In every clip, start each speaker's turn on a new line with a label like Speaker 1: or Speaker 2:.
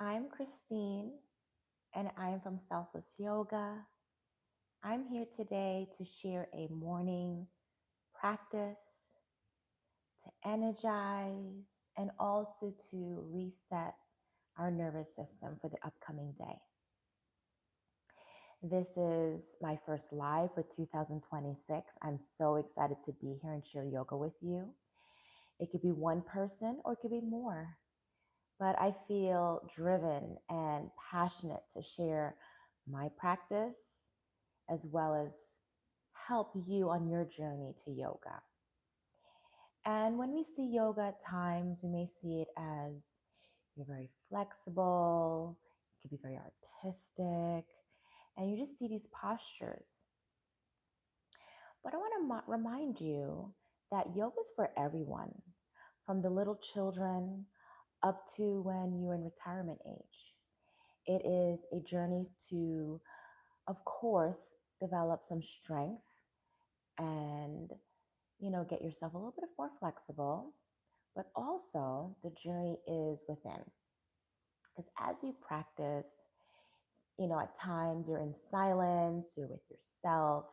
Speaker 1: I'm Christine, and I am from Selfless Yoga. I'm here today to share a morning practice to energize and also to reset our nervous system for the upcoming day. This is my first live for 2026. I'm so excited to be here and share yoga with you. It could be one person or it could be more, but I feel driven and passionate to share my practice as well as help you on your journey to yoga. And when we see yoga at times, we may see it as you're very flexible, it could be very artistic, and you just see these postures. But I want to remind you that yoga is for everyone, from the little children up to when you're in retirement age. It is a journey to, of course, develop some strength and get yourself a little bit more flexible, but also the journey is within. Because as you practice, at times you're in silence, you're with yourself.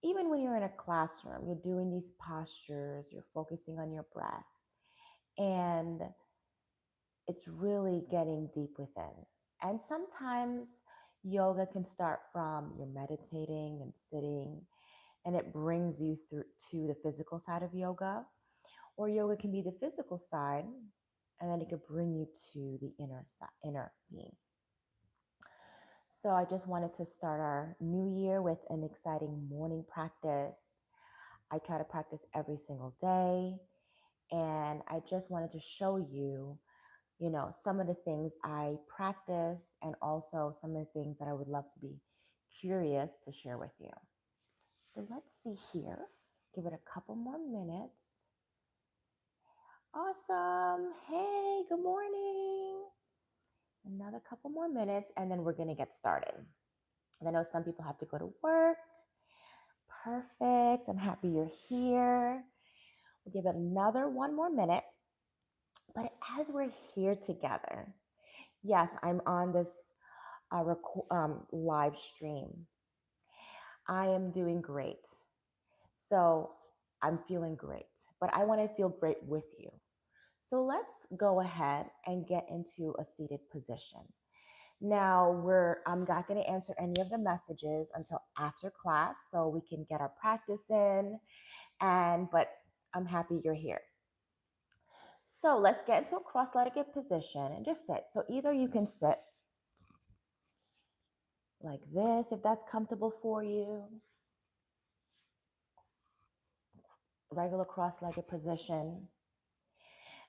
Speaker 1: Even when you're in a classroom, you're doing these postures, you're focusing on your breath, and it's really getting deep within. And sometimes yoga can start from you're meditating and sitting, and it brings you through to the physical side of yoga. Or yoga can be the physical side, and then it could bring you to the inner being. So I just wanted to start our new year with an exciting morning practice. I try to practice every single day, and I just wanted to show you, some of the things I practice and also some of the things that I would love to be curious to share with you. So let's see here. Give it a couple more minutes. Awesome. Hey, good morning. Another couple more minutes, and then we're going to get started. And I know some people have to go to work. Perfect. I'm happy you're here. We'll give it another one more minute. But as we're here together, yes, I'm on this live stream. I am doing great. So I'm feeling great, but I want to feel great with you. So let's go ahead and get into a seated position. Now I'm not going to answer any of the messages until after class so we can get our practice in, but I'm happy you're here. So let's get into a cross-legged position and just sit. So either you can sit like this if that's comfortable for you. Regular cross-legged position.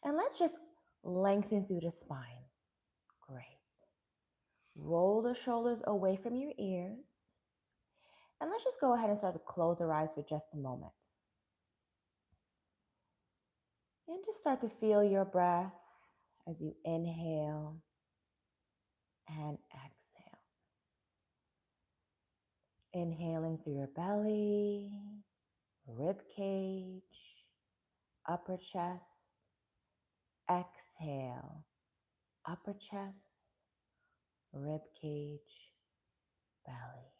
Speaker 1: And let's just lengthen through the spine. Great. Roll the shoulders away from your ears. And let's just go ahead and start to close our eyes for just a moment. And just start to feel your breath as you inhale and exhale. Inhaling through your belly, rib cage, upper chest. Exhale, upper chest, rib cage, belly.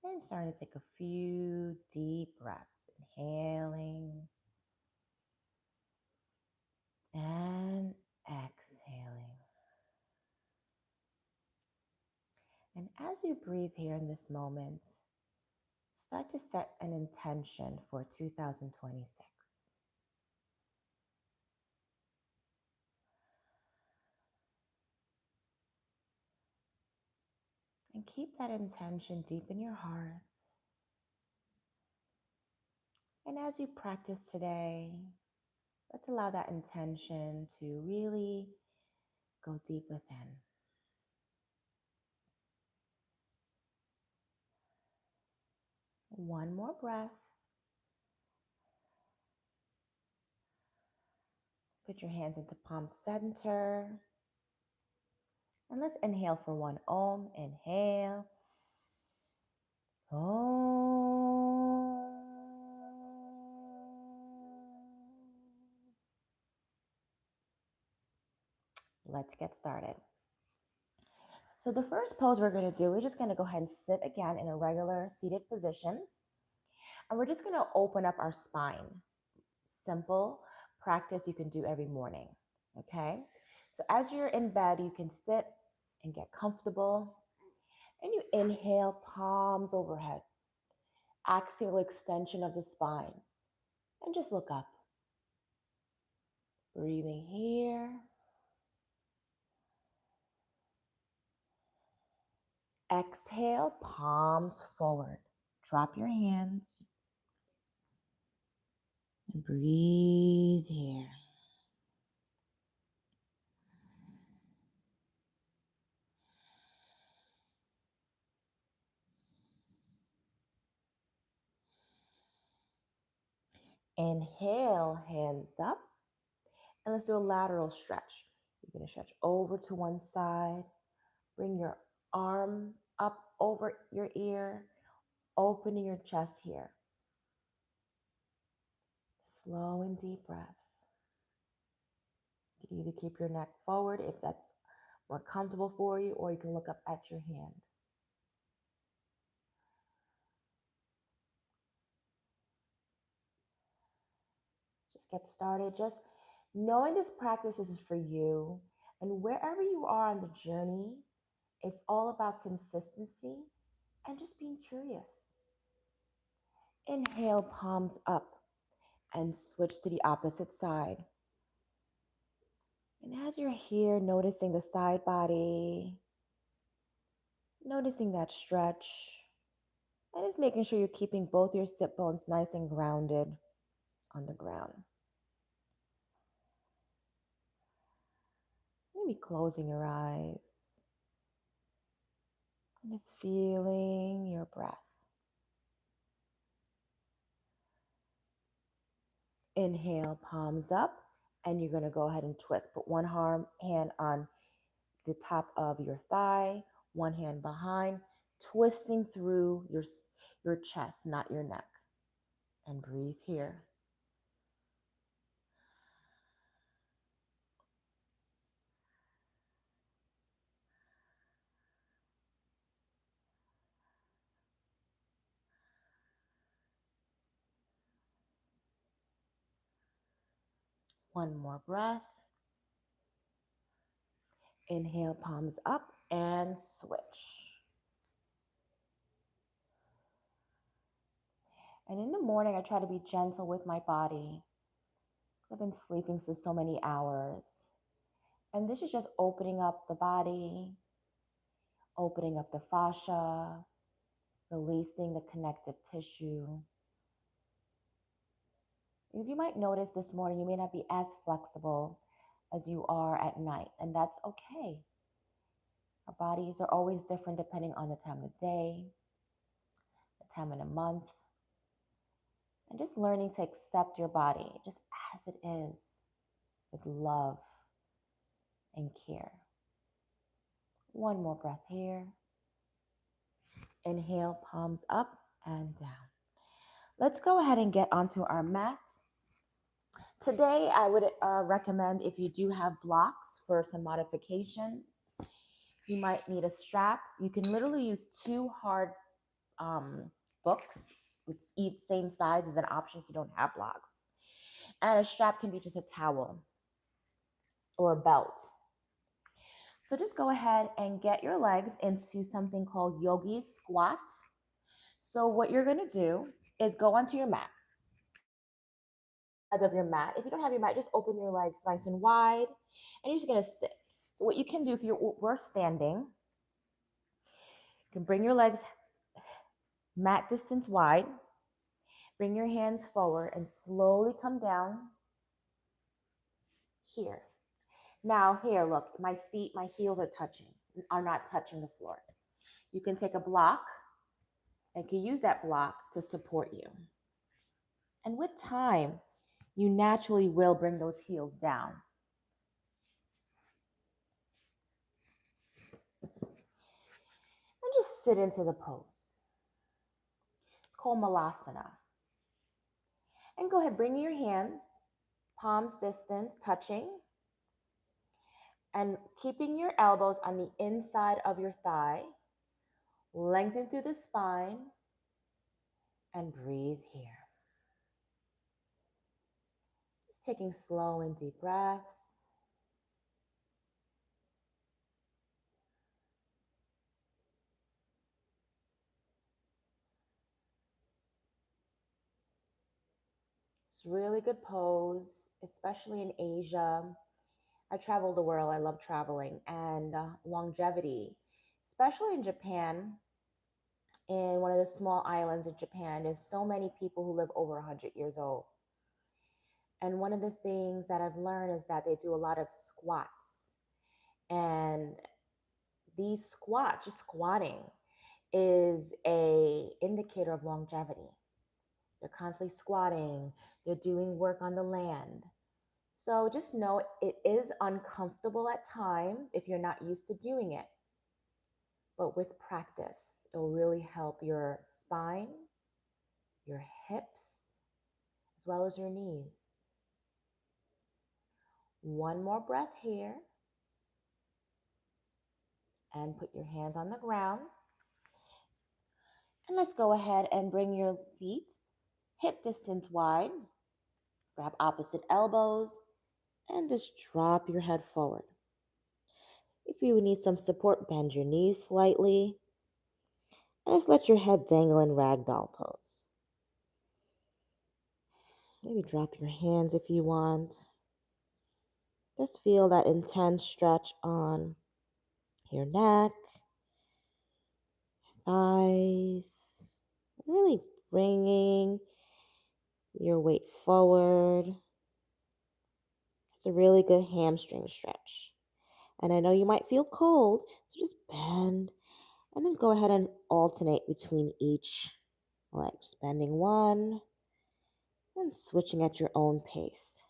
Speaker 1: And starting to take a few deep breaths. Inhaling and exhaling. And as you breathe here in this moment, start to set an intention for 2026. And keep that intention deep in your heart. And as you practice today, let's allow that intention to really go deep within. One more breath. Put your hands into palm center. And let's inhale for one Om. Inhale. Om. Let's get started. So the first pose we're going to do, we're just going to go ahead and sit again in a regular seated position. And we're just going to open up our spine. Simple practice you can do every morning. Okay. So as you're in bed, you can sit and get comfortable. And you inhale, palms overhead. Axial extension of the spine. And just look up. Breathing here. Exhale, palms forward. Drop your hands. And breathe here. Inhale, hands up. And let's do a lateral stretch. You're going to stretch over to one side. Bring your arm up over your ear, opening your chest here. Slow and deep breaths. You can either keep your neck forward if that's more comfortable for you, or you can look up at your hand. Just get started. Just knowing this practice is for you, and wherever you are on the journey, it's all about consistency and just being curious. Inhale, palms up, and switch to the opposite side. And as you're here, noticing the side body, noticing that stretch, and just making sure you're keeping both your sit bones nice and grounded on the ground. Maybe closing your eyes and just feeling your breath. Inhale, palms up, and you're going to go ahead and twist. Put one hand on the top of your thigh, one hand behind, twisting through your chest, not your neck. And breathe here. One more breath. Inhale, palms up, and switch. And in the morning, I try to be gentle with my body. I've been sleeping for so many hours. And this is just opening up the body, opening up the fascia, releasing the connective tissue. Because you might notice this morning, you may not be as flexible as you are at night, and that's okay. Our bodies are always different depending on the time of day, the time of the month, and just learning to accept your body just as it is with love and care. One more breath here. Inhale, palms up and down. Let's go ahead and get onto our mat. Today, I would recommend, if you do have blocks for some modifications, you might need a strap. You can literally use two hard books with each same size as an option if you don't have blocks. And a strap can be just a towel or a belt. So just go ahead and get your legs into something called yogi squat. So what you're going to do is go onto your mat. Of your mat. If you don't have your mat, just open your legs nice and wide, and you're just going to sit. So what you can do, if we're standing, you can bring your legs mat distance wide, bring your hands forward, and slowly come down here. Now here, look, my heels are not touching the floor. You can take a block and can use that block to support you. And with time, you naturally will bring those heels down. And just sit into the pose. It's called Malasana. And go ahead, bring your hands, palms distance, touching. And keeping your elbows on the inside of your thigh, lengthen through the spine, and breathe here. Just taking slow and deep breaths. It's a really good pose, especially in Asia. I travel the world. I love traveling and longevity, especially in Japan. In one of the small islands of Japan, there's so many people who live over 100 years old. And one of the things that I've learned is that they do a lot of squats. And these squats, just squatting, is a indicator of longevity. They're constantly squatting, they're doing work on the land. So just know it is uncomfortable at times if you're not used to doing it. But with practice, it will really help your spine, your hips, as well as your knees. One more breath here. And put your hands on the ground. And let's go ahead and bring your feet hip distance wide. Grab opposite elbows and just drop your head forward. If you need some support, bend your knees slightly. And just let your head dangle in ragdoll pose. Maybe drop your hands if you want. Just feel that intense stretch on your neck, thighs. Really bringing your weight forward. It's a really good hamstring stretch. And I know you might feel cold, so just bend and then go ahead and alternate between each leg. Just bending one and switching at your own pace.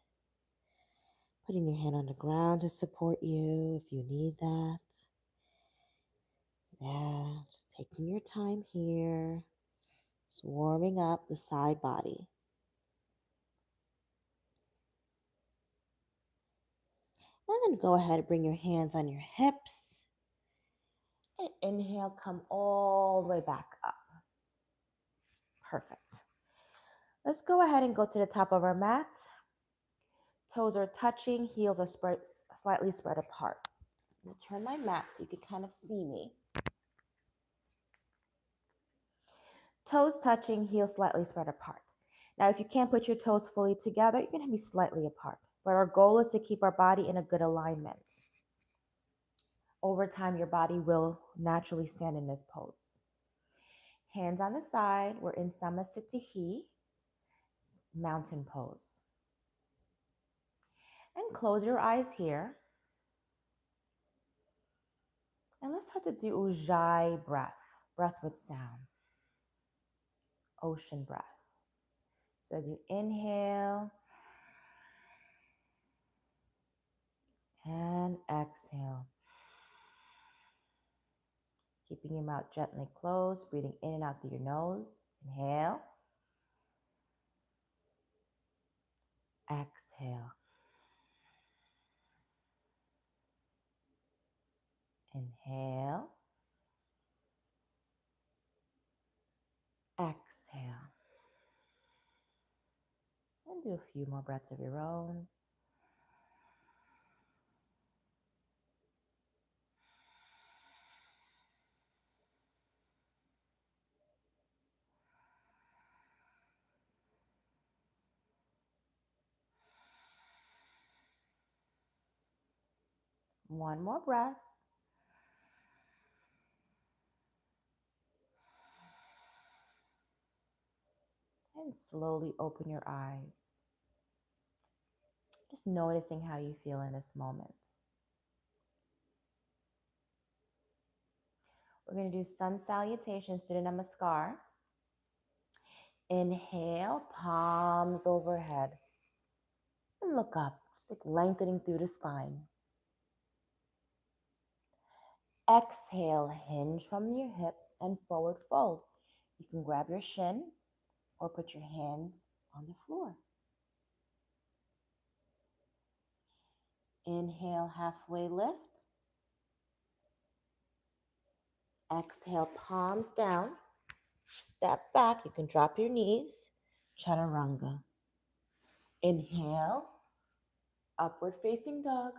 Speaker 1: Putting your hand on the ground to support you if you need that. Yeah, just taking your time here. Just warming up the side body. And then go ahead and bring your hands on your hips. And inhale, come all the way back up. Perfect. Let's go ahead and go to the top of our mat. Toes are touching, heels are slightly spread apart. I'm going to turn my mat so you can kind of see me. Toes touching, heels slightly spread apart. Now, if you can't put your toes fully together, you're going to be slightly apart. But our goal is to keep our body in a good alignment. Over time, your body will naturally stand in this pose. Hands on the side, we're in Samasthiti, mountain pose. And close your eyes here. And let's start to do Ujjayi breath, breath with sound, ocean breath. So as you inhale and exhale, keeping your mouth gently closed, breathing in and out through your nose. Inhale, exhale, inhale, exhale. And do a few more breaths of your own. One more breath. And slowly open your eyes. Just noticing how you feel in this moment. We're going to do sun salutations, Surya Namaskar. Inhale, palms overhead. And look up, just like lengthening through the spine. Exhale, hinge from your hips and forward fold. You can grab your shin or put your hands on the floor. Inhale, halfway lift. Exhale, palms down. Step back. You can drop your knees. Chaturanga. Inhale, upward facing dog.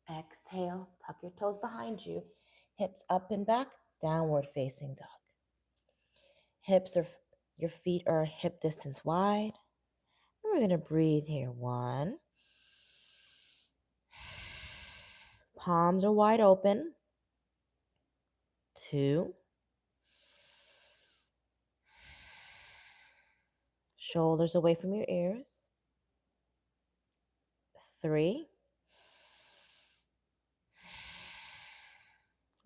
Speaker 1: Exhale, tuck your toes behind you. Hips up and back, downward facing dog. Your feet are hip distance wide. And we're going to breathe here. 1. Palms are wide open. 2. Shoulders away from your ears. 3.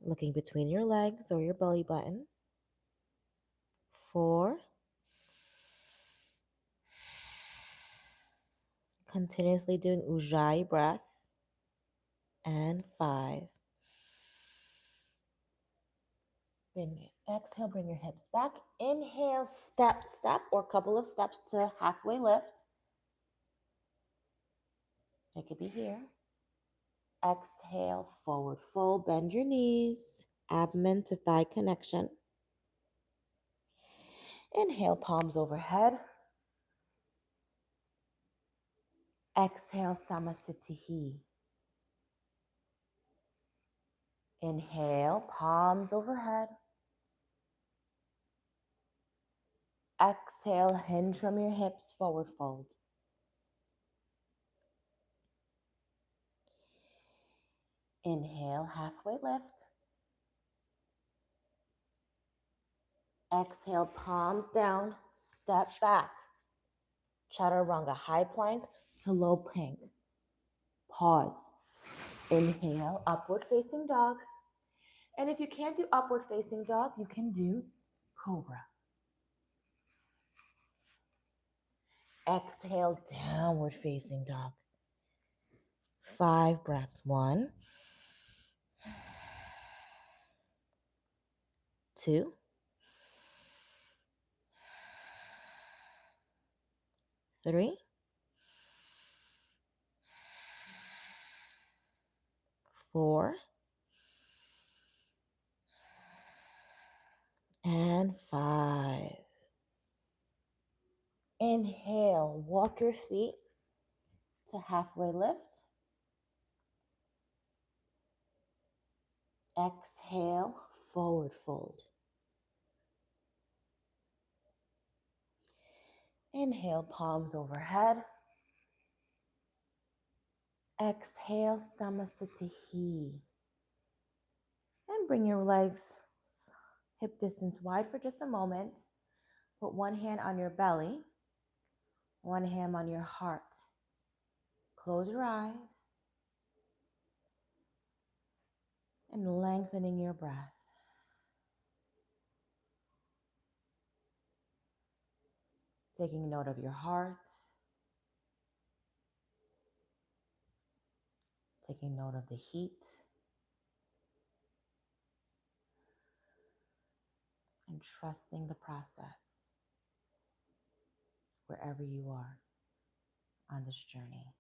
Speaker 1: Looking between your legs or your belly button. 4. Continuously doing Ujjayi breath. And 5. Exhale, bring your hips back. Inhale, step, or couple of steps to halfway lift. It could be here. Exhale, forward fold, bend your knees, abdomen to thigh connection. Inhale, palms overhead. Exhale, Samasthiti. Inhale, palms overhead. Exhale, hinge from your hips, forward fold. Inhale, halfway lift. Exhale, palms down, step back. Chaturanga, high plank to low plank. Pause. Inhale, upward facing dog. And if you can't do upward facing dog, you can do cobra. Exhale, downward facing dog. 5 breaths. 1, 2, 3, 4, and 5. Inhale, walk your feet to halfway lift. Exhale, forward fold. Inhale, palms overhead. Exhale, Samasthiti. And bring your legs hip distance wide for just a moment. Put one hand on your belly, one hand on your heart. Close your eyes and lengthening your breath. Taking note of your heart. Taking note of the heat. And trusting the process wherever you are on this journey.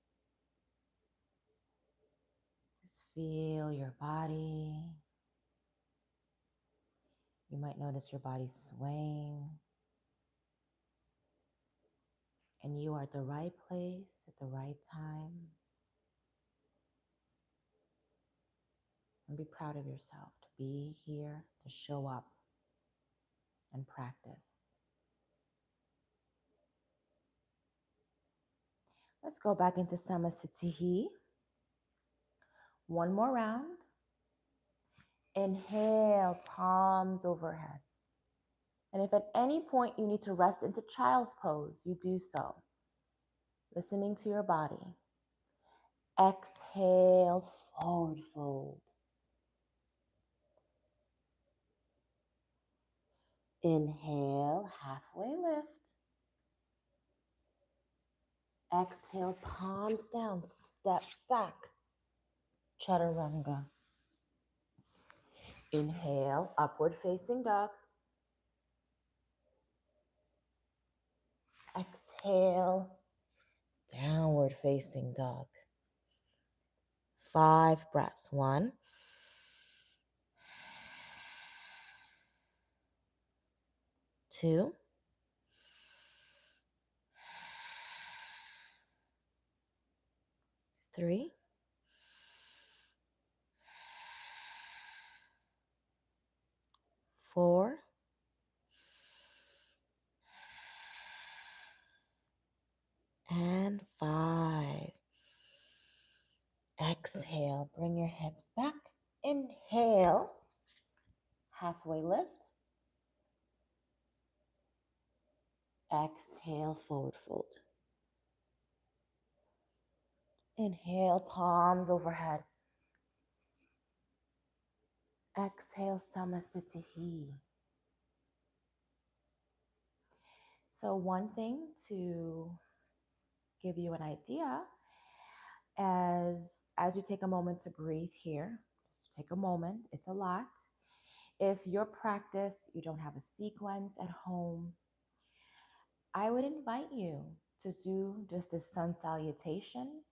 Speaker 1: Just feel your body. You might notice your body swaying. And you are at the right place at the right time. And be proud of yourself to be here, to show up and practice. Let's go back into Samasthiti. One more round. Inhale, palms overhead. And if at any point you need to rest into child's pose, you do so. Listening to your body. Exhale, forward fold. Inhale, halfway lift. Exhale, palms down, step back. Chaturanga. Inhale, upward facing dog. Exhale, Downward facing dog. 5 breaths. 1, 2, 3, 4, and 5. Exhale, bring your hips back. Inhale, halfway lift. Exhale, forward fold. Inhale, palms overhead. Exhale, Samasthiti. So one thing to give you an idea as you take a moment to breathe here, just take a moment, it's a lot. If your practice, you don't have a sequence at home, I would invite you to do just a sun salutation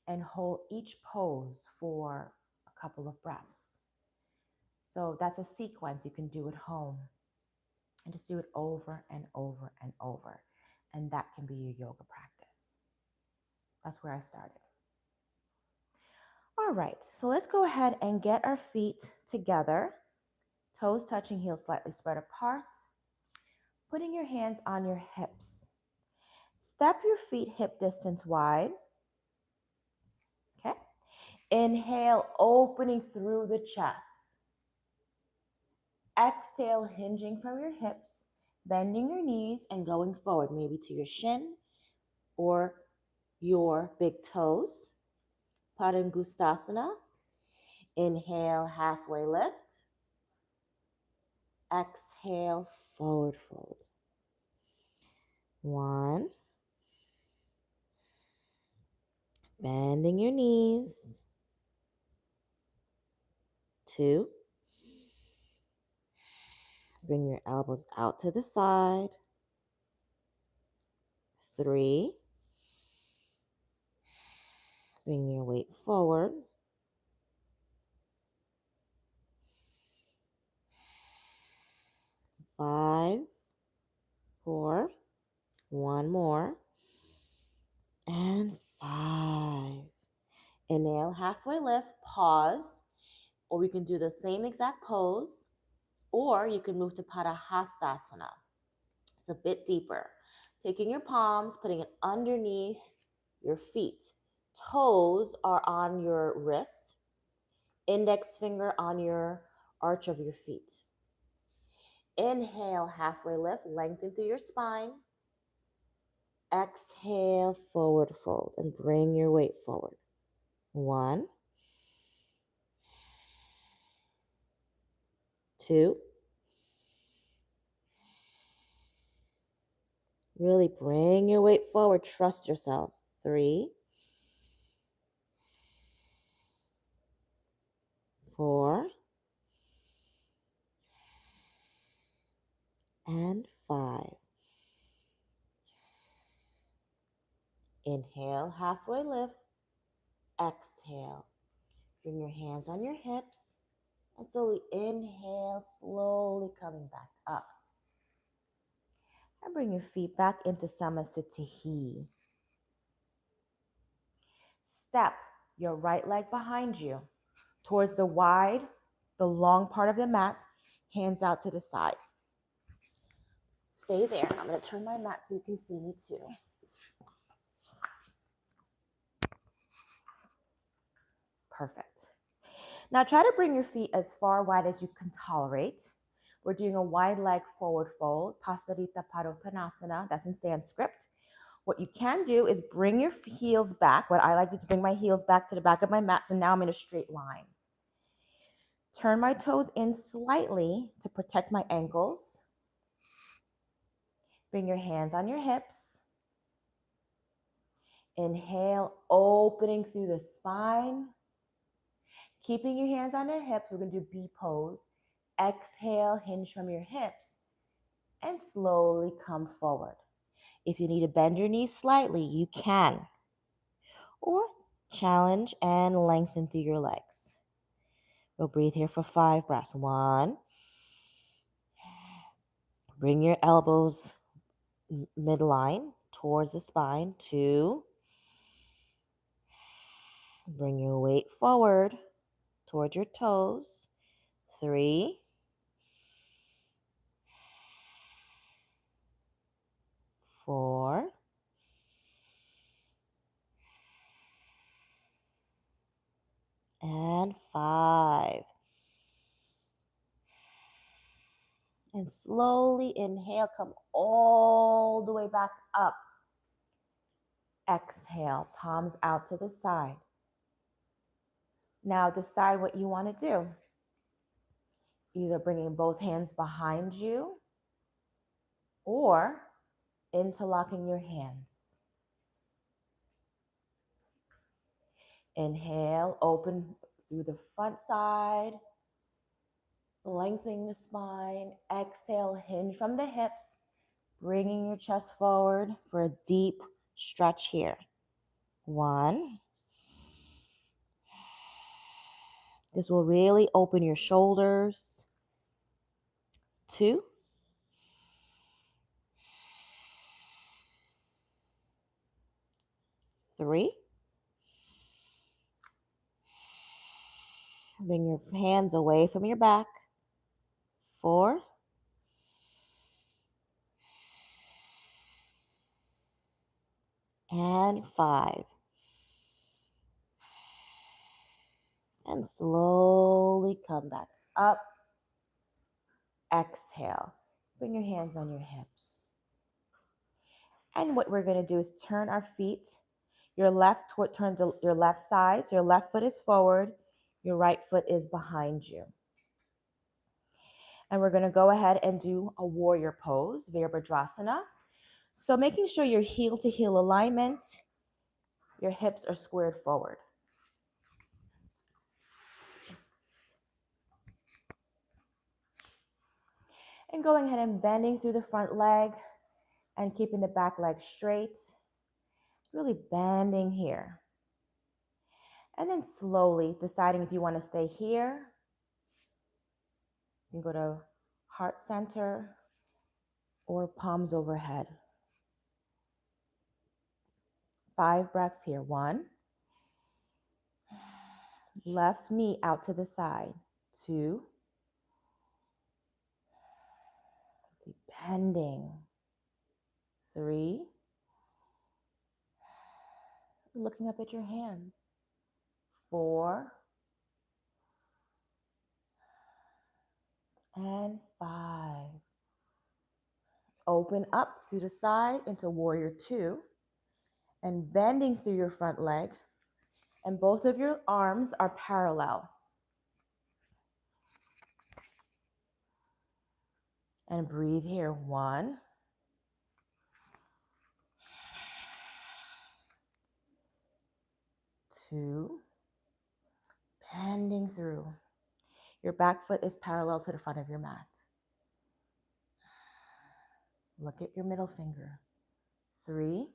Speaker 1: and hold each pose for a couple of breaths. So that's a sequence you can do at home. And just do it over and over and over. And that can be your yoga practice. That's where I started. All right, so let's go ahead and get our feet together. Toes touching, heels slightly spread apart. Putting your hands on your hips. Step your feet hip distance wide. Okay. Inhale, opening through the chest. Exhale, hinging from your hips, bending your knees and going forward, maybe to your shin or your big toes. Padangustasana. Inhale, halfway lift. Exhale, forward fold. 1. Bending your knees. 2. Bring your elbows out to the side. 3. Bring your weight forward. 5, 4, 1 more, and 5. Inhale, halfway lift, pause, or we can do the same exact pose, or you can move to Padahastasana. It's a bit deeper. Taking your palms, putting it underneath your feet. Toes are on your wrists, index finger on your arch of your feet. Inhale, halfway lift, lengthen through your spine. Exhale, forward fold, and bring your weight forward. 1, 2. Really bring your weight forward. Trust yourself. 3, 4, and 5. Inhale, halfway lift. Exhale. Bring your hands on your hips. And slowly inhale, slowly coming back up. And bring your feet back into Samasthiti. Step your right leg behind you towards the long part of the mat, hands out to the side. Stay there. I'm going to turn my mat so you can see me too. Perfect. Now try to bring your feet as far wide as you can tolerate. We're doing a wide leg forward fold, Pasarita Padottanasana. That's in Sanskrit. What you can do is bring your heels back. What I like to bring my heels back to the back of my mat, so now I'm in a straight line. Turn my toes in slightly to protect my ankles. Bring your hands on your hips. Inhale, opening through the spine. Keeping your hands on the hips, we're going to do B pose. Exhale, hinge from your hips, and slowly come forward. If you need to bend your knees slightly, you can. or challenge and lengthen through your legs. We'll breathe here for 5 breaths. 1, bring your elbows midline towards the spine. 2, bring your weight forward towards your toes. 3, 4, and 5. And slowly inhale, come all the way back up. Exhale, palms out to the side. Now decide what you want to do. Either bringing both hands behind you or interlocking your hands. Inhale, open through the front side, lengthening the spine. Exhale, hinge from the hips, bringing your chest forward for a deep stretch here. 1. This will really open your shoulders. 2. 3. Bring your hands away from your back. 4. And 5. And slowly come back up. Exhale. Bring your hands on your hips. And what we're going to do is turn our feet. Your left foot turn to your left side. So your left foot is forward. Your right foot is behind you. And we're going to go ahead and do a warrior pose, Virabhadrasana. So making sure your heel to heel alignment, your hips are squared forward. And going ahead and bending through the front leg and keeping the back leg straight. Really bending here. And then slowly deciding if you want to stay here. You can go to heart center or palms overhead. 5 breaths here. 1. Left knee out to the side. 2. Keep bending. 3. Looking up at your hands. 4. And 5. Open up through the side into warrior 2 and bending through your front leg, and both of your arms are parallel. And breathe here. 1. 2. Bending through. Your back foot is parallel to the front of your mat. Look at your middle finger. 3.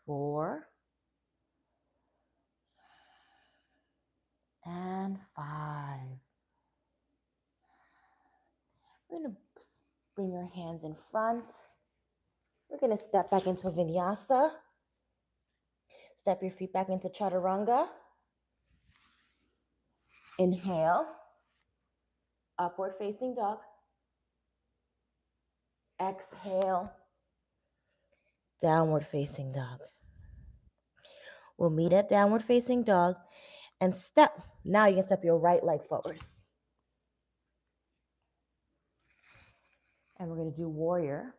Speaker 1: 4. And 5. We're going to bring your hands in front. We're going to step back into a vinyasa. Step your feet back into chaturanga. Inhale. Upward facing dog. Exhale. Downward facing dog. We'll meet at downward facing dog and step. Now you can step your right leg forward. And we're going to do warrior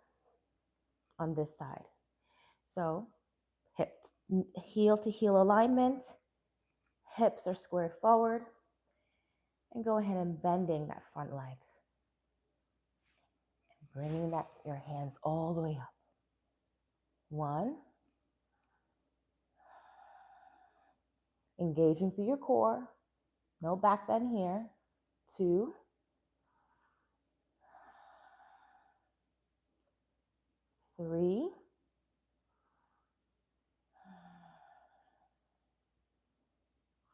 Speaker 1: on this side. So hip, heel to heel alignment. Hips are squared forward. And go ahead and bending that front leg. Bringing your hands all the way up. 1. Engaging through your core. No back bend here. 2. 3,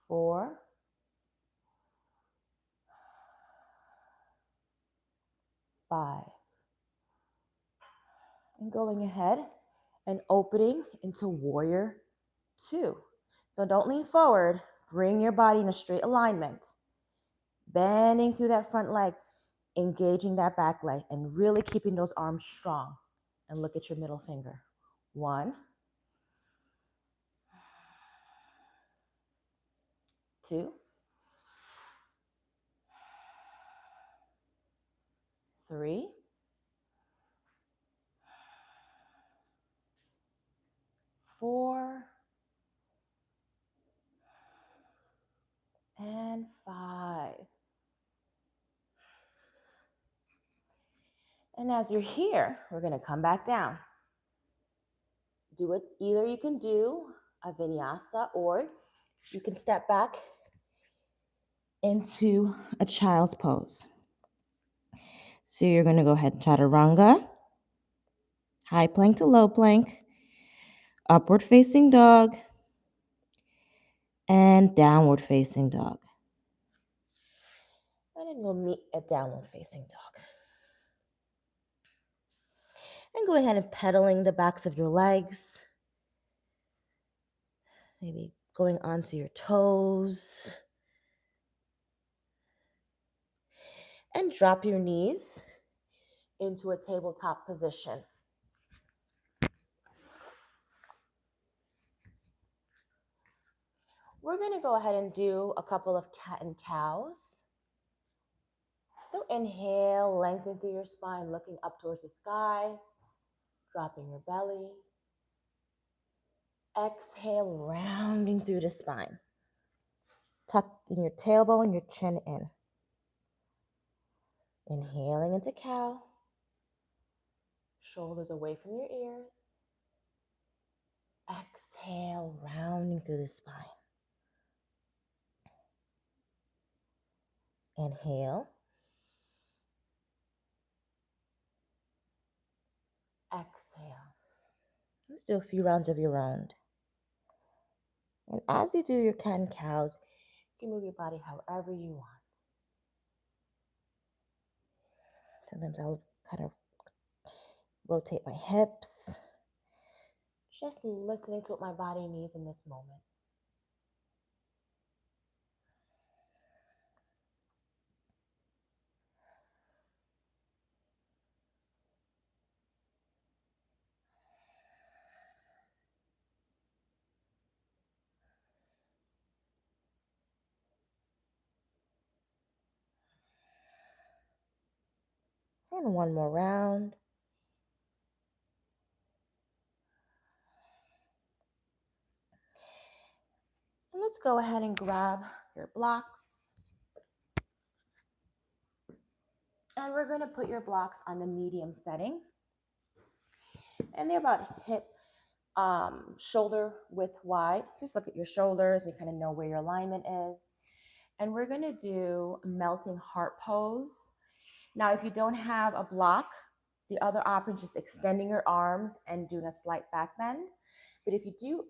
Speaker 1: 4, 5. And going ahead and opening into warrior 2. So don't lean forward. Bring your body in a straight alignment. Bending through that front leg, engaging that back leg, and really keeping those arms strong. And look at your middle finger. 1, 2, 3, 4, and 5. And as you're here, we're going to come back down. Do it. Either you can do a vinyasa or you can step back into a child's pose. So you're going to go ahead, chaturanga, high plank to low plank, upward facing dog, and downward facing dog. And then we'll meet at downward facing dog. And go ahead and pedaling the backs of your legs. Maybe going onto your toes. And drop your knees into a tabletop position. We're going to go ahead and do a couple of cat and cows. So inhale, lengthen through your spine, looking up towards the sky, dropping your belly. Exhale, rounding through the spine. Tuck in your tailbone, your chin in. Inhaling into cow. Shoulders away from your ears. Exhale, rounding through the spine. Inhale. Exhale. Let's do a few rounds of your round. And as you do your cat and cows, you can move your body however you want. Sometimes I'll kind of rotate my hips. Just listening to what my body needs in this moment. And one more round. And let's go ahead and grab your blocks. And we're going to put your blocks on the medium setting. And they're about hip, shoulder width wide. So just look at your shoulders and kind of know where your alignment is. And we're going to do a melting heart pose. Now, if you don't have a block, the other option is just extending your arms and doing a slight back bend. But if you do,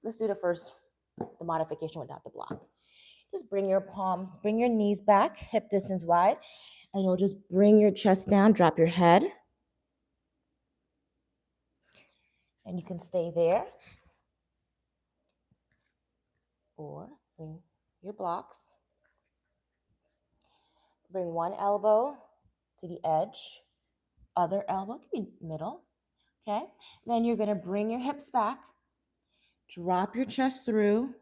Speaker 1: let's do the modification without the block. Just bring your palms, bring your knees back, hip distance wide, and you'll just bring your chest down, drop your head. And you can stay there. Or bring your blocks. Bring one elbow to the edge, other elbow can be middle, okay? Then you're gonna bring your hips back, drop your chest through,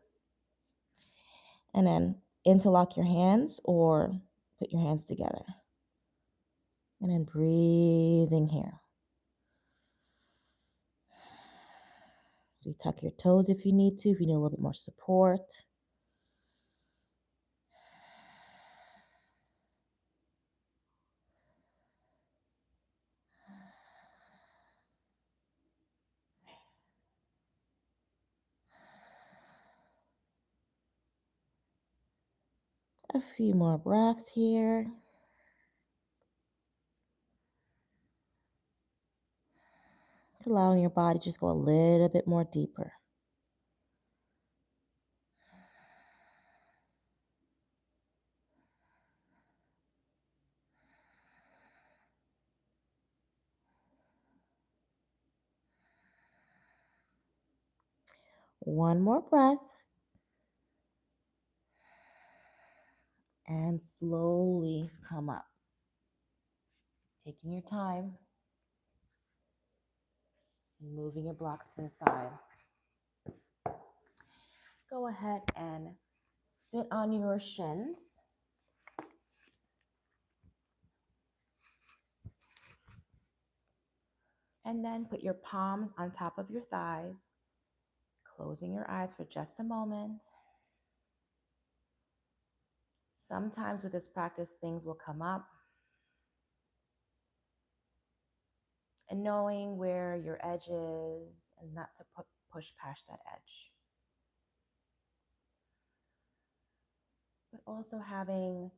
Speaker 1: and then interlock your hands or put your hands together. And then breathing here. You tuck your toes if you need to, if you need a little bit more support. A few more breaths here. Just allowing your body to just go a little bit more deeper. One more breath. And slowly come up. Taking your time. And moving your blocks to the side. Go ahead and sit on your shins. And then put your palms on top of your thighs, closing your eyes for just a moment. Sometimes with this practice, things will come up. And knowing where your edge is and not to push past that edge. But also having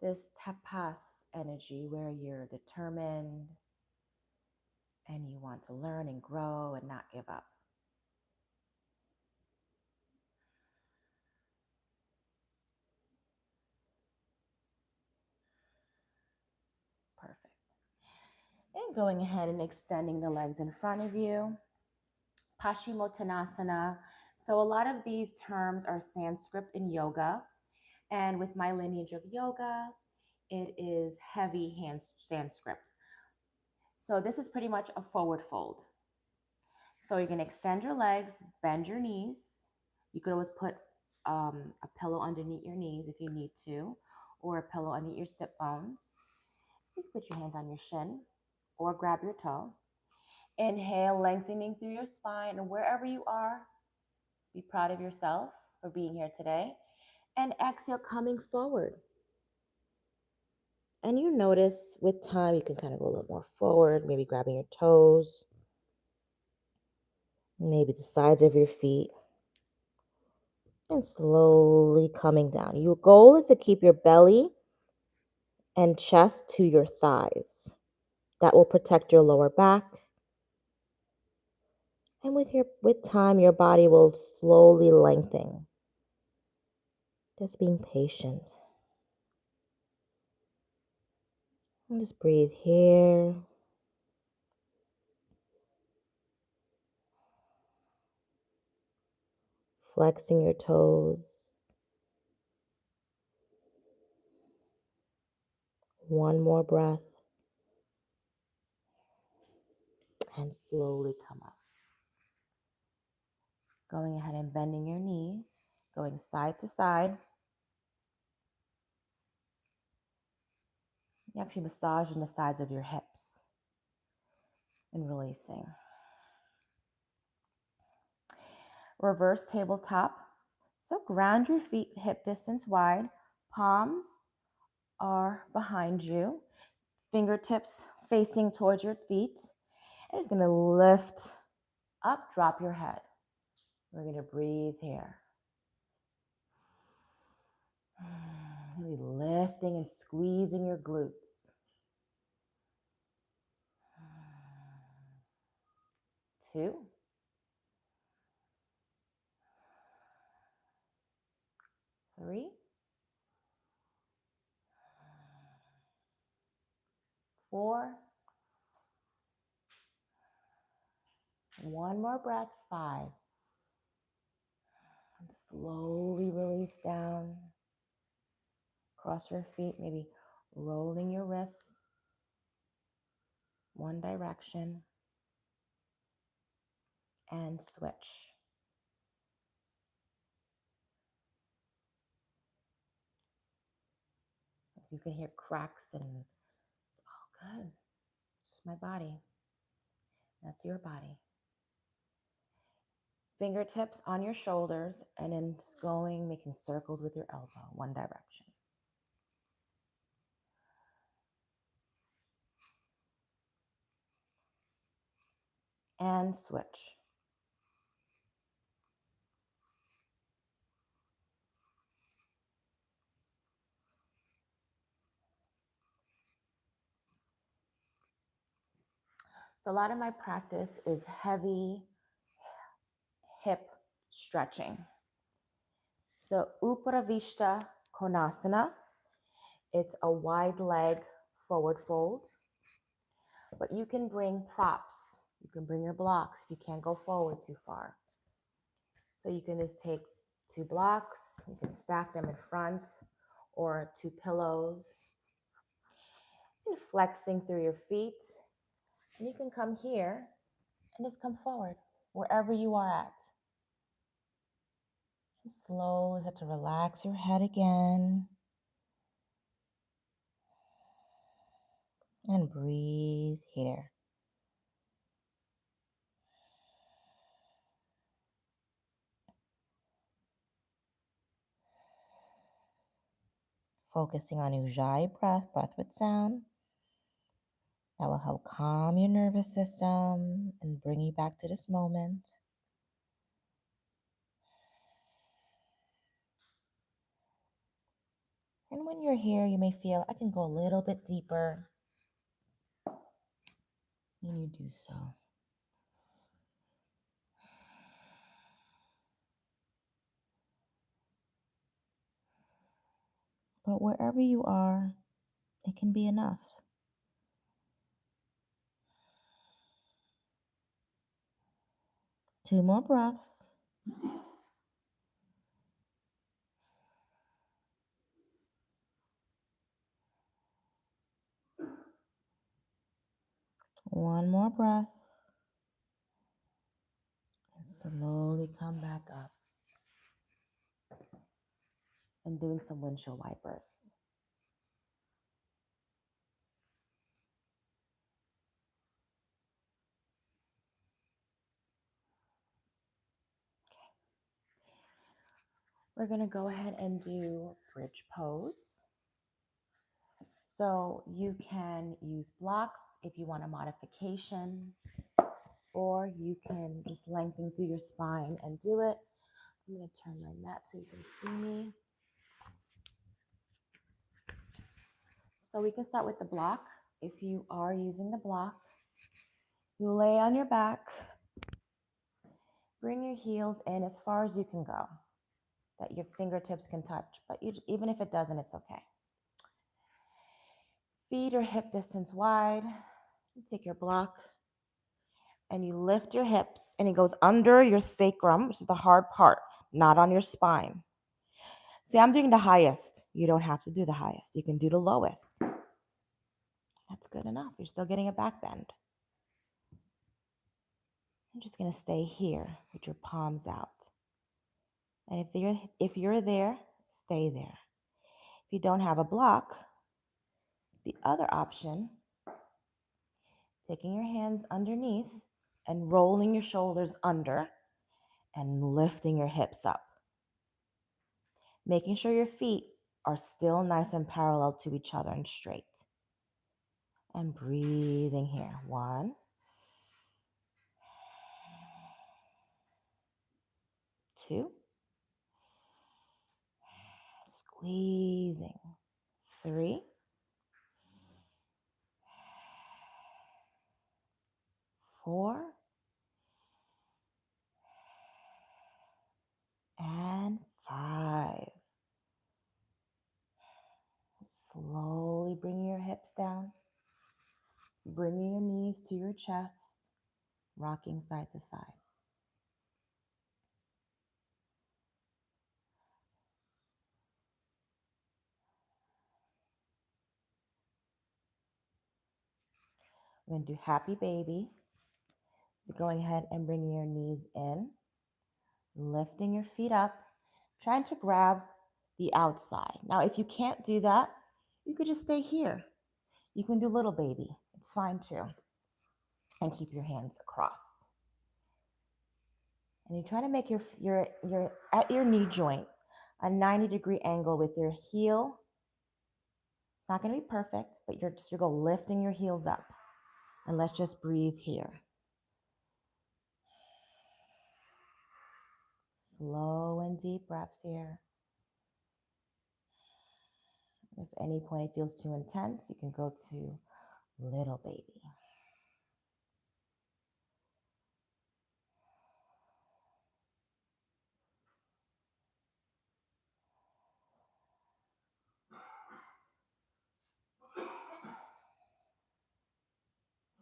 Speaker 1: this tapas energy where you're determined and you want to learn and grow and not give up. Perfect. And going ahead and extending the legs in front of you. Paschimottanasana. So a lot of these terms are Sanskrit in yoga. And with my lineage of yoga, it is heavy Sanskrit. So this is pretty much a forward fold. So you're going to extend your legs, bend your knees. You could always put a pillow underneath your knees if you need to, or a pillow underneath your sit bones. You can put your hands on your shin or grab your toe. Inhale, lengthening through your spine, and wherever you are, be proud of yourself for being here today. And exhale, coming forward. And you notice with time, you can kind of go a little more forward, maybe grabbing your toes, maybe the sides of your feet, and slowly coming down. Your goal is to keep your belly and chest to your thighs. That will protect your lower back. And with time, your body will slowly lengthen. Just being patient. And just breathe here. Flexing your toes. One more breath. And slowly come up. Going ahead and bending your knees. Going side to side. You're actually massaging the sides of your hips. And releasing. Reverse tabletop. So ground your feet hip distance wide. Palms are behind you. Fingertips facing towards your feet. And just going to lift up, drop your head. We're going to breathe here. Really lifting and squeezing your glutes. 2. 3. 4. One more breath. 5. And slowly release down. Cross your feet, maybe rolling your wrists one direction. And switch. You can hear cracks and it's all good. It's my body. That's your body. Fingertips on your shoulders and then just making circles with your elbow, one direction. And switch. So a lot of my practice is heavy hip stretching. So Upravishta Konasana, it's a wide leg forward fold, but you can bring props. You can bring your blocks if you can't go forward too far. So you can just take 2 blocks, you can stack them in front, or 2 pillows, and flexing through your feet. And you can come here and just come forward wherever you are at. And slowly start to relax your head again. And breathe here. Focusing on Ujjayi breath, breath with sound. That will help calm your nervous system and bring you back to this moment. And when you're here, you may feel I can go a little bit deeper. And you do so. But wherever you are, it can be enough. Two more breaths. One more breath. And slowly come back up. And doing some windshield wipers. We're going to go ahead and do bridge pose. So you can use blocks if you want a modification, or you can just lengthen through your spine and do it. I'm going to turn my mat so you can see me. So we can start with the block. If you are using the block, you lay on your back, bring your heels in as far as you can go, that your fingertips can touch, but even if it doesn't, it's okay. Feet are hip distance wide. You take your block and you lift your hips, and it goes under your sacrum, which is the hard part, not on your spine. See, I'm doing the highest. You don't have to do the highest. You can do the lowest. That's good enough. You're still getting a back bend. I'm just going to stay here with your palms out. And if you're there, stay there. If you don't have a block, the other option, taking your hands underneath and rolling your shoulders under and lifting your hips up. Making sure your feet are still nice and parallel to each other and straight. And breathing here. 1, 2, squeezing. 3, 4, and 5. Slowly bringing your hips down, bringing your knees to your chest, rocking side to side. We're going to do happy baby. So going ahead and bringing your knees in, lifting your feet up, trying to grab the outside. Now, if you can't do that, you could just stay here. You can do little baby. It's fine too. And keep your hands across. And you try to make your at your knee joint a 90-degree angle with your heel. It's not going to be perfect, but you're go lifting your heels up. And let's just breathe here. Slow and deep breaths here. If at any point it feels too intense, you can go to little baby.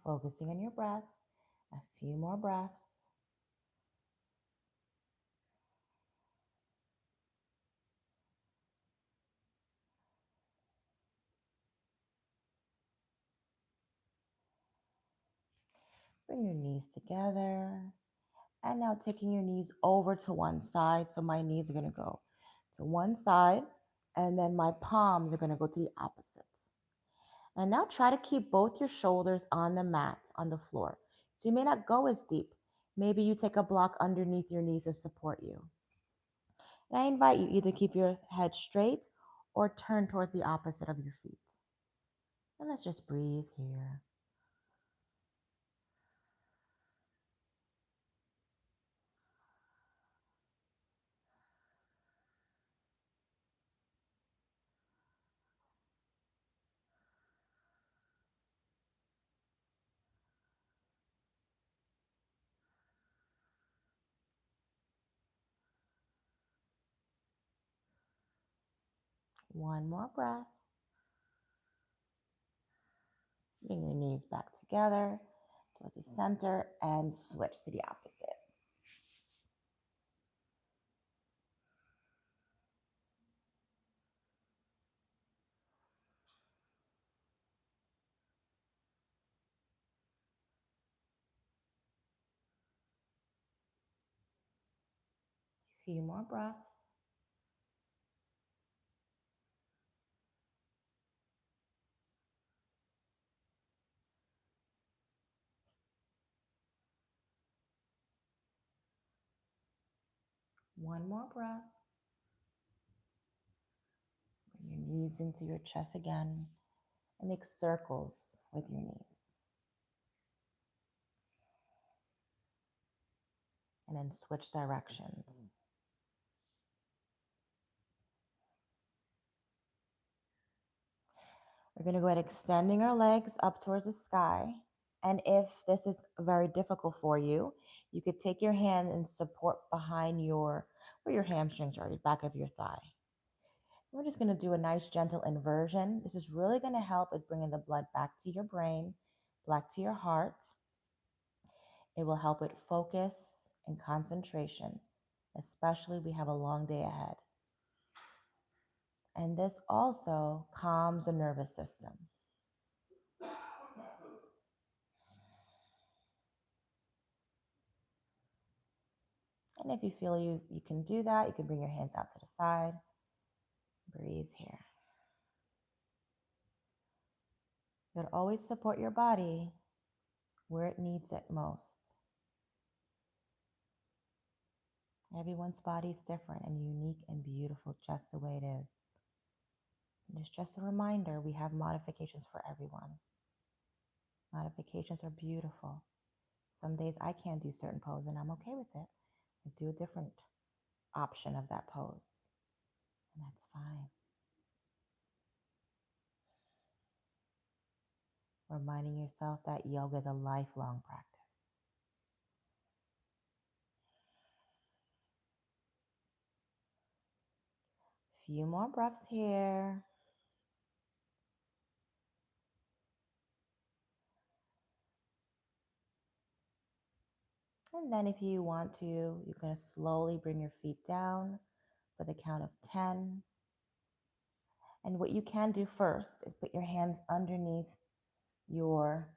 Speaker 1: Focusing on your breath. A few more breaths. Bring your knees together. And now taking your knees over to one side. So my knees are going to go to one side, and then my palms are going to go to the opposites. And now try to keep both your shoulders on the mat, on the floor. So you may not go as deep. Maybe you take a block underneath your knees to support you. And I invite you either keep your head straight or turn towards the opposite of your feet. And let's just breathe here. One more breath. Bring your knees back together towards the center and switch to the opposite. Few more breaths. One more breath. Bring your knees into your chest again and make circles with your knees. And then switch directions. We're going to go ahead extending our legs up towards the sky. And if this is very difficult for you, you could take your hand and support behind where your hamstrings are, the back of your thigh. We're just going to do a nice gentle inversion. This is really going to help with bringing the blood back to your brain, back to your heart. It will help with focus and concentration, especially we have a long day ahead. And this also calms the nervous system. And if you feel you can do that, you can bring your hands out to the side. Breathe here. You'll always support your body where it needs it most. Everyone's body is different and unique and beautiful just the way it is. And it's just a reminder we have modifications for everyone. Modifications are beautiful. Some days I can't do certain poses and I'm okay with it. I do a different option of that pose, and that's fine. Reminding yourself that yoga is a lifelong practice. Few more breaths here. And then if you want to, you're going to slowly bring your feet down for the count of 10. And what you can do first is put your hands underneath your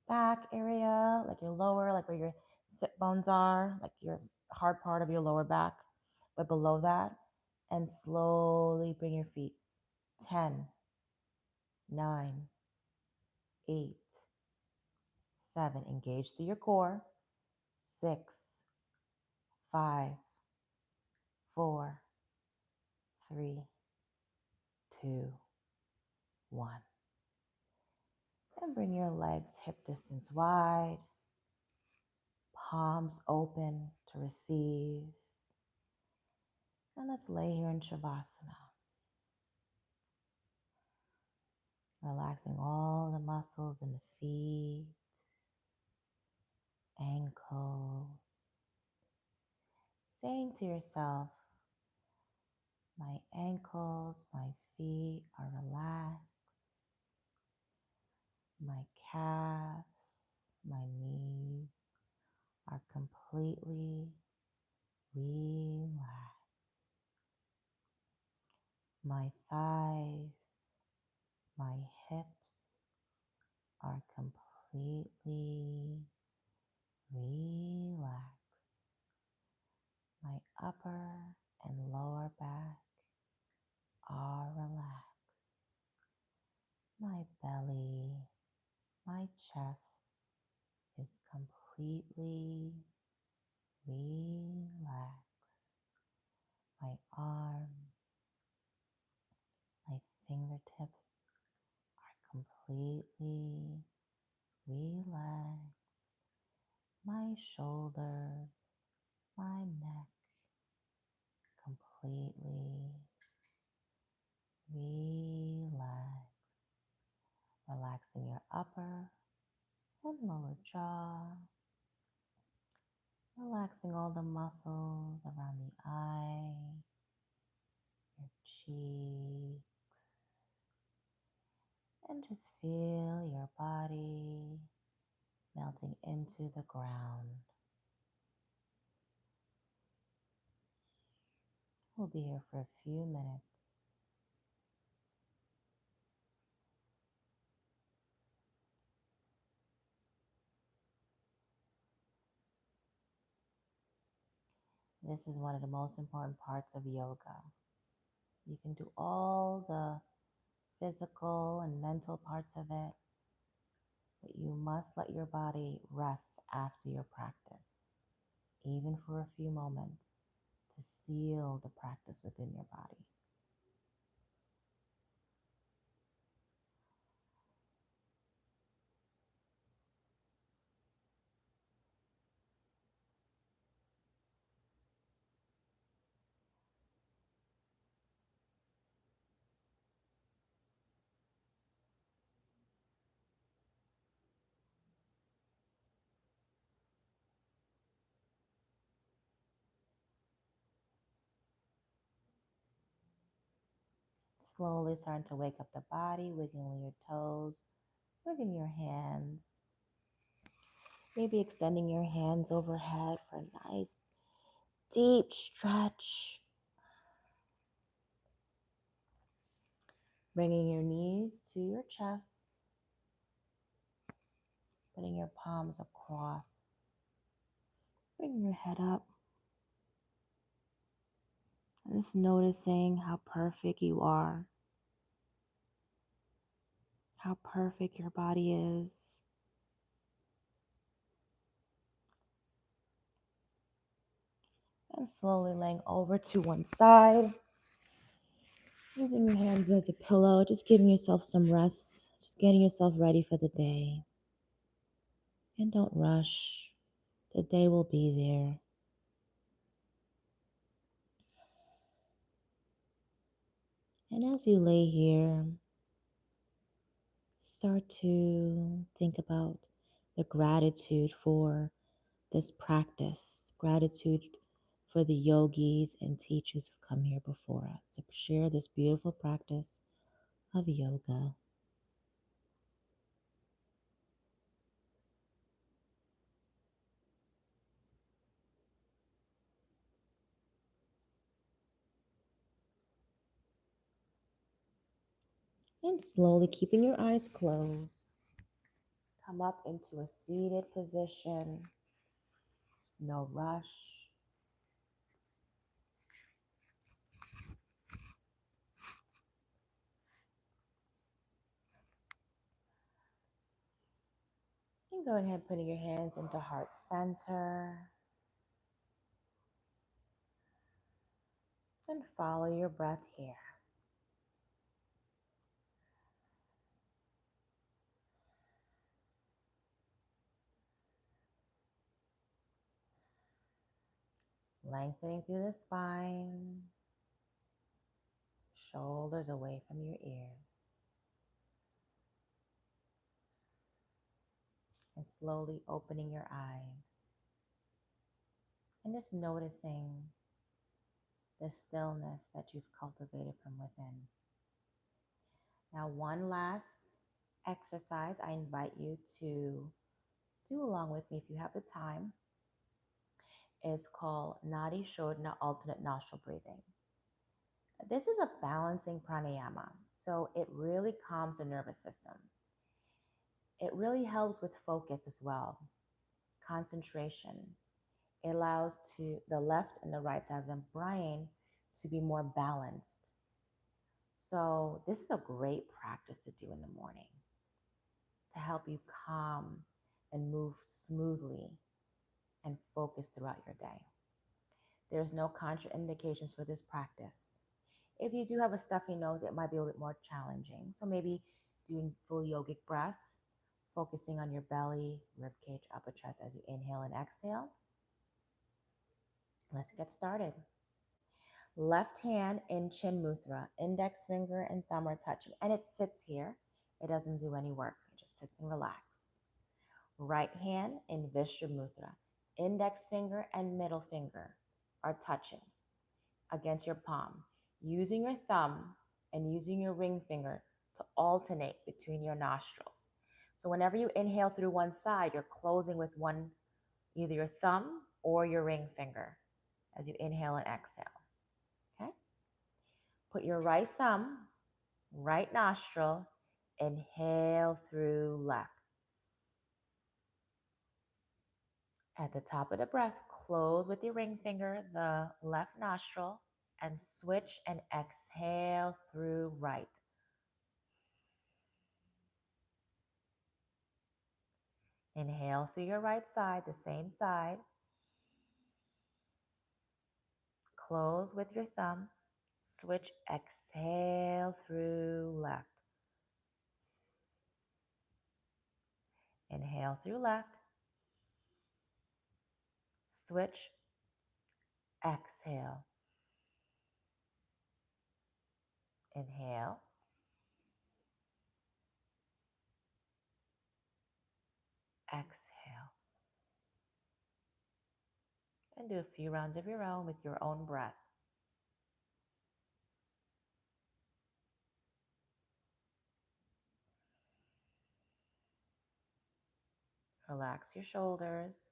Speaker 1: back area, like your lower, like where your sit bones are, like your hard part of your lower back, but below that, and slowly bring your feet. 10, 9, 8, 7. Engage through your core. 6, 5, 4, 3, 2, 1. And bring your legs hip distance wide, palms open to receive. And let's lay here in Shavasana, relaxing all the muscles in the feet, ankles, saying to yourself, my ankles, my feet are relaxed. My calves, my knees are completely relaxed. My thighs, my hips are completely relaxed. My upper and lower back are relaxed. My belly, my chest is completely relaxed. My arms, my fingertips are completely relaxed. My shoulders, my neck, completely relaxed. Relaxing your upper and lower jaw. Relaxing all the muscles around the eye, your cheeks, and just feel your body melting into the ground. We'll be here for a few minutes. This is one of the most important parts of yoga. You can do all the physical and mental parts of it, but you must let your body rest after your practice, even for a few moments, to seal the practice within your body. Slowly starting to wake up the body, wiggling your toes, wiggling your hands, maybe extending your hands overhead for a nice deep stretch. Bringing your knees to your chest, putting your palms across, bringing your head up, and just noticing how perfect you are, how perfect your body is. And slowly laying over to one side, using your hands as a pillow, just giving yourself some rest, just getting yourself ready for the day. And don't rush, the day will be there. And as you lay here, start to think about the gratitude for this practice, gratitude for the yogis and teachers who've come here before us to share this beautiful practice of yoga. And slowly keeping your eyes closed, come up into a seated position, no rush. And go ahead putting your hands into heart center and follow your breath here. Lengthening through the spine, shoulders away from your ears. And slowly opening your eyes and just noticing the stillness that you've cultivated from within. Now, one last exercise I invite you to do along with me if you have the time is called Nadi Shodhana alternate nostril breathing. This is a balancing pranayama, so it really calms the nervous system. It really helps with focus as well, concentration. It allows to the left and the right side of the brain to be more balanced. So this is a great practice to do in the morning to help you calm and move smoothly and focus throughout your day. There's no contraindications for this practice. If you do have a stuffy nose, it might be a little bit more challenging. So maybe doing full yogic breath, focusing on your belly, rib cage, upper chest as you inhale and exhale. Let's get started. Left hand in Chin Mudra, index finger and thumb are touching, and it sits here. It doesn't do any work. It just sits and relax. Right hand in Vishnu Mudra, index finger and middle finger are touching against your palm, using your thumb and using your ring finger to alternate between your nostrils. So whenever you inhale through one side, you're closing with one, either your thumb or your ring finger as you inhale and exhale. Okay? Put your right thumb, right nostril, inhale through left. At the top of the breath, close with your ring finger the left nostril and switch and exhale through right. Inhale through your right side, the same side. Close with your thumb. Switch, exhale through left. Inhale through left. Switch, exhale. Inhale. Exhale. And do a few rounds of your own with your own breath. Relax your shoulders.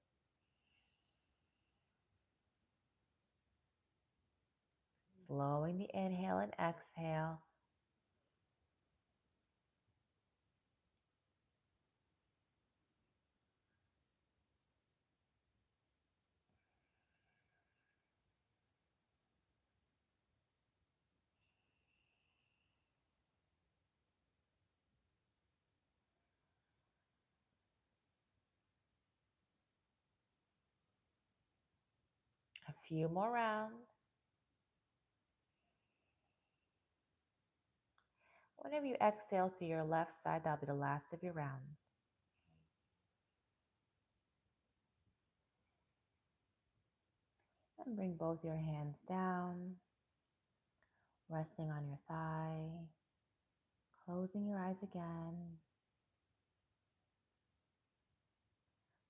Speaker 1: Slowing the inhale and exhale. A few more rounds. Whenever you exhale through your left side, that'll be the last of your rounds. And bring both your hands down, resting on your thigh, closing your eyes again,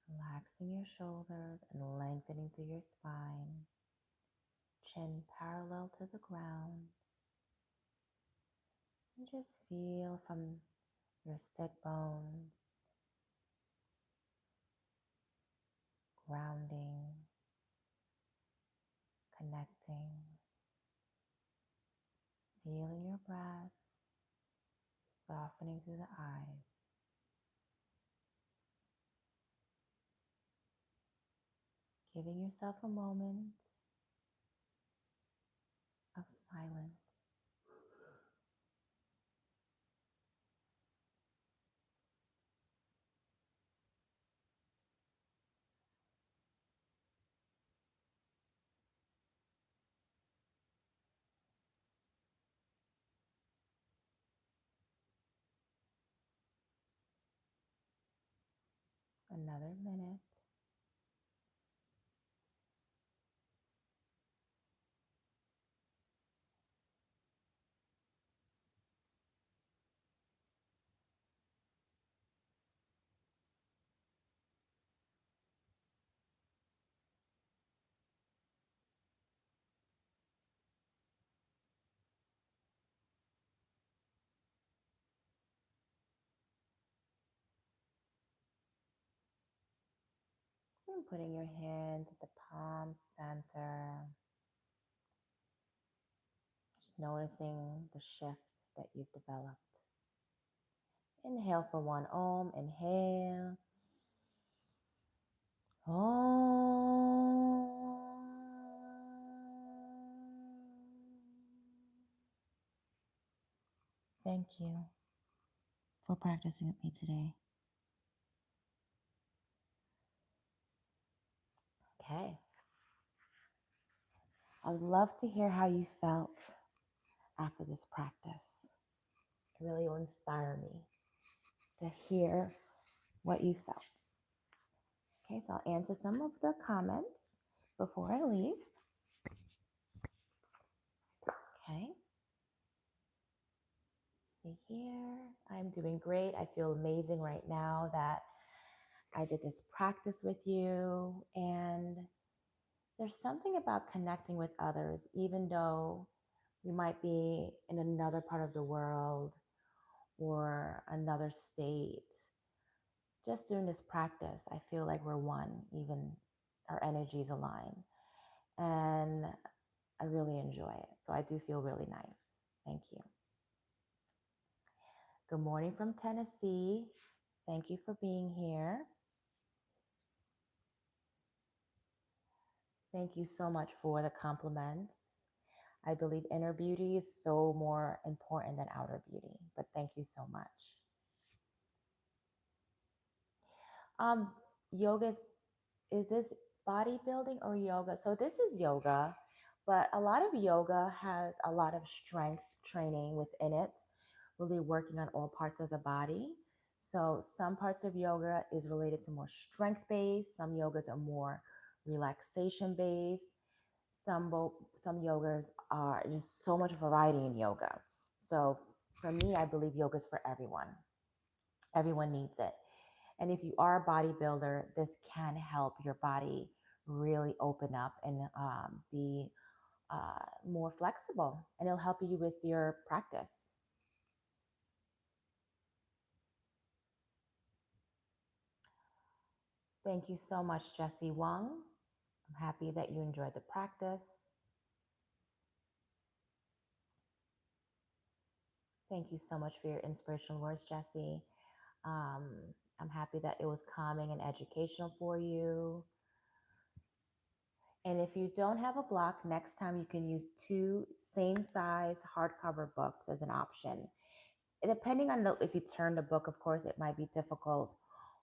Speaker 1: relaxing your shoulders and lengthening through your spine, chin parallel to the ground. And just feel from your sit bones, grounding, connecting, feeling your breath, softening through the eyes. Giving yourself a moment of silence. Another minute. Putting your hands at the palm center, just noticing the shift that you've developed. Inhale for one. Om. Inhale. Om. Thank you for practicing with me today. Okay. I would love to hear how you felt after this practice. It really will inspire me to hear what you felt. Okay, so I'll answer some of the comments before I leave. Okay. See here. I'm doing great. I feel amazing right now that I did this practice with you. And there's something about connecting with others, even though we might be in another part of the world or another state. Just doing this practice, I feel like we're one, even our energies align. And I really enjoy it. So I do feel really nice. Thank you. Good morning from Tennessee. Thank you for being here. Thank you so much for the compliments. I believe inner beauty is so more important than outer beauty, but thank you so much. Um, yoga is this bodybuilding or yoga? So this is yoga, but a lot of yoga has a lot of strength training within it, really working on all parts of the body. So some parts of yoga is related to more strength based, some yogas are more relaxation based, some yogas are just so much variety in yoga. So for me, I believe yoga is for everyone. Everyone needs it. And if you are a bodybuilder, this can help your body really open up and be more flexible, and it'll help you with your practice. Thank you so much, Jessie Wang. I'm happy that you enjoyed the practice. Thank you so much for your inspirational words, Jessie. Um, I'm happy that it was calming and educational for you. And if you don't have a block, next time you can use two same size hardcover books as an option. Depending on if you turn the book, of course, it might be difficult.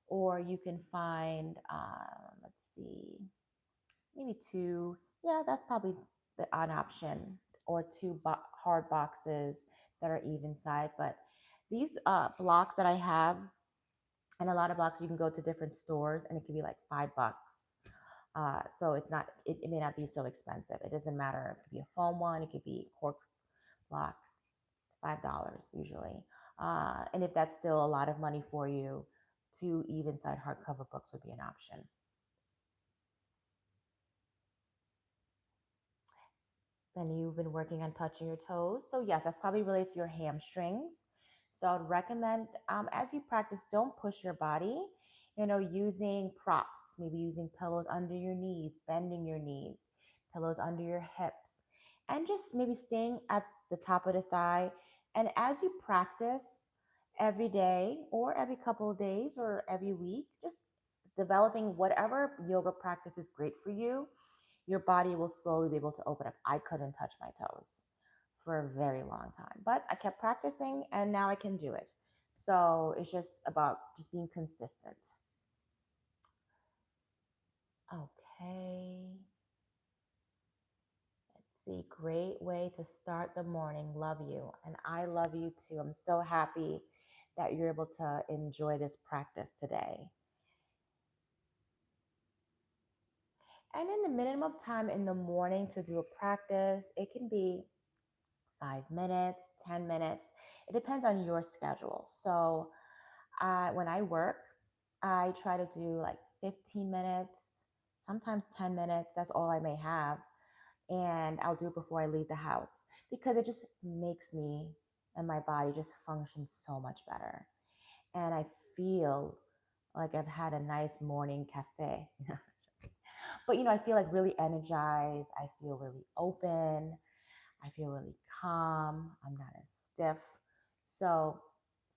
Speaker 1: Or you can find, let's see, maybe two. Yeah, that's probably an option. Or two hard boxes that are even side. But these blocks that I have, and a lot of blocks, you can go to different stores and it could be like $5. So it's not, it may not be so expensive. It doesn't matter. It could be a foam one, it could be cork block, $5 usually. And if that's still a lot of money for you, two even side hardcover books would be an option. Then you've been working on touching your toes. So yes, that's probably related to your hamstrings. So I'd recommend as you practice, don't push your body, using props, maybe using pillows under your knees, bending your knees, pillows under your hips, and just maybe staying at the top of the thigh. And as you practice every day or every couple of days or every week, just developing whatever yoga practice is great for you, your body will slowly be able to open up. I couldn't touch my toes for a very long time, but I kept practicing and now I can do it. So it's just about just being consistent. Okay. Let's see. Great way to start the morning. Love you. And I love you too. I'm so happy that you're able to enjoy this practice today. And in the minimum of time in the morning to do a practice, it can be 5 minutes, 10 minutes. It depends on your schedule. So when I work, I try to do like 15 minutes, sometimes 10 minutes. That's all I may have. And I'll do it before I leave the house because it just makes me and my body just function so much better. And I feel like I've had a nice morning cafe. But I feel like really energized. I feel really open. I feel really calm. I'm not as stiff. So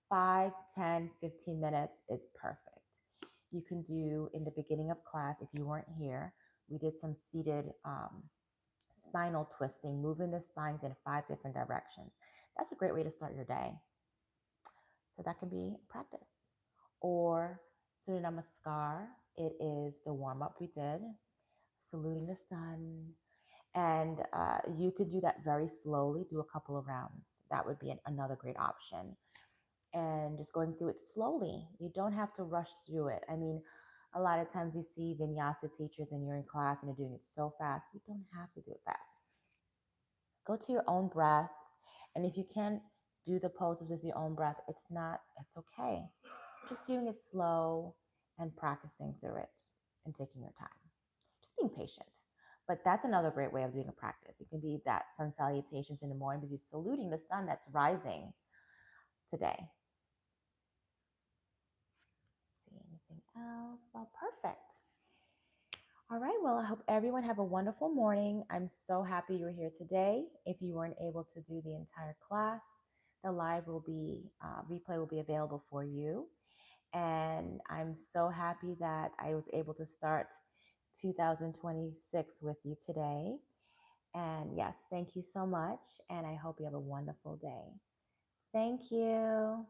Speaker 1: 5, 10, 15 minutes is perfect. You can do in the beginning of class, if you weren't here, we did some seated spinal twisting, moving the spines in 5 different directions. That's a great way to start your day. So that can be practice. Or Surya Namaskar, it is the warm up we did, saluting the sun. And you could do that very slowly, do a couple of rounds. That would be another great option. And just going through it slowly. You don't have to rush through it. I mean, a lot of times you see vinyasa teachers and you're in class and you're doing it so fast. You don't have to do it fast. Go to your own breath. And if you can't do the poses with your own breath, it's okay. Just doing it slow and practicing through it and taking your time. Just being patient. But that's another great way of doing a practice. It can be that sun salutations in the morning because you're saluting the sun that's rising today. Let's see anything else? Well, perfect. All right. Well, I hope everyone have a wonderful morning. I'm so happy you're here today. If you weren't able to do the entire class, the live replay will be available for you. And I'm so happy that I was able to start 2026 with you today. And yes, thank you so much. And I hope you have a wonderful day. Thank you.